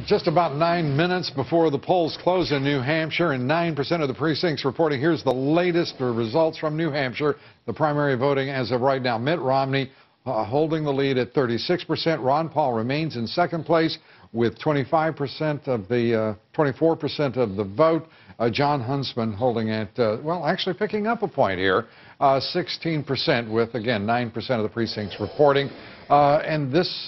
Just about 9 minutes before the polls close in New Hampshire, and 9% of the precincts reporting. Here's the latest results from New Hampshire. The primary voting as of right now. Mitt Romney holding the lead at 36%. Ron Paul remains in second place with 24% of the vote. John Huntsman holding at, well, actually picking up a point here, 16% with, again, 9% of the precincts reporting. And this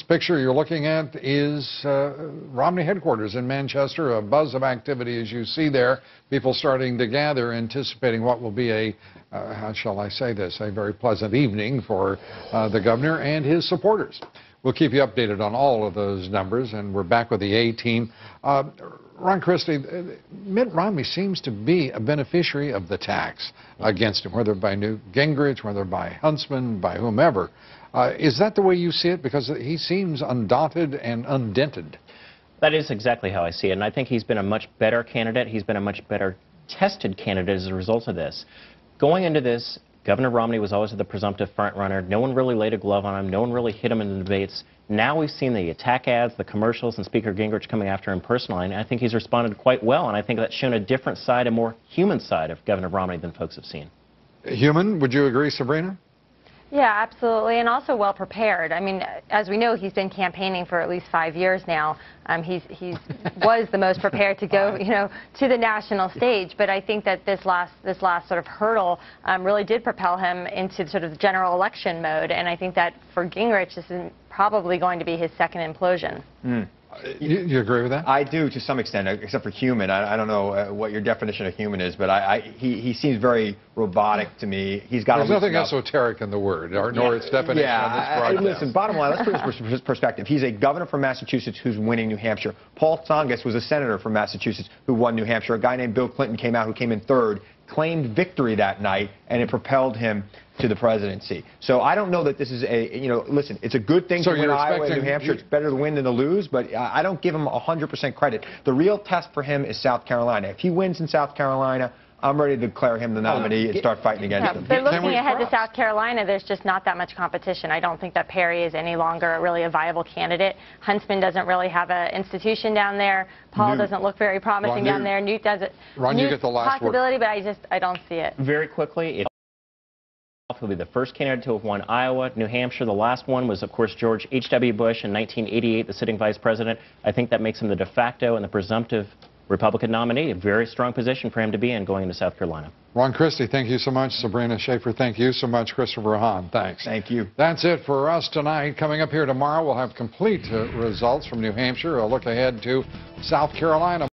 picture you're looking at is Romney headquarters in Manchester, a buzz of activity as you see there, people starting to gather, anticipating what will be a, how shall I say this, a very pleasant evening for the governor and his supporters. We'll keep you updated on all of those numbers, and we're back with the A-team. Ron Christie, Mitt Romney seems to be a beneficiary of the tax against him, whether by Newt Gingrich, whether by Huntsman, by whomever. Is that the way you see it? Because he seems undaunted and undented. That is exactly how I see it, and I think he's been a much better candidate. He's been a much better tested candidate as a result of this. Going into this, Governor Romney was always the presumptive front runner. No one really laid a glove on him. No one really hit him in the debates. Now we've seen the attack ads, the commercials, and Speaker Gingrich coming after him personally, and I think he's responded quite well, and I think that's shown a different side, a more human side of Governor Romney than folks have seen. Human, would you agree, Sabrina? Yeah, absolutely, and also well prepared. I mean, as we know, he's been campaigning for at least 5 years now. He was the most prepared to go, to the national stage. But I think that this last sort of hurdle really did propel him into sort of general election mode. And I think that for Gingrich, this is probably going to be his second implosion. You agree with that? I do, to some extent, except for human. I don't know what your definition of human is, but he seems very robotic to me. He's got. There's nothing esoteric in the word, nor its definition on this broadcast. Listen, bottom line, let's put this in perspective. He's a governor from Massachusetts who's winning New Hampshire. Paul Tsongas was a senator from Massachusetts who won New Hampshire. A guy named Bill Clinton came out who came in third, claimed victory that night, and it propelled him to the presidency. So I don't know that this is a, listen, it's a good thing to win Iowa and New Hampshire. It's better to win than to lose, but I don't give him 100% credit. The real test for him is South Carolina. If he wins in South Carolina, I'm ready to declare him the nominee and start fighting against him. But looking ahead to South Carolina, there's just not that much competition. I don't think that Perry is any longer really a viable candidate. Huntsman doesn't really have an institution down there. Paul doesn't look very promising down there. Newt doesn't. Ron, you get the last possibility, but I don't see it. Very quickly, he'll be the first candidate to have won Iowa, New Hampshire. The last one was, of course, George H.W. Bush in 1988, the sitting vice president. I think that makes him the de facto and the presumptive Republican nominee. A very strong position for him to be in going into South Carolina. Ron Christie, thank you so much. Sabrina Schaeffer, thank you so much. Christopher Hahn, thanks. Thank you. That's it for us tonight. Coming up here tomorrow, we'll have complete results from New Hampshire. A look ahead to South Carolina.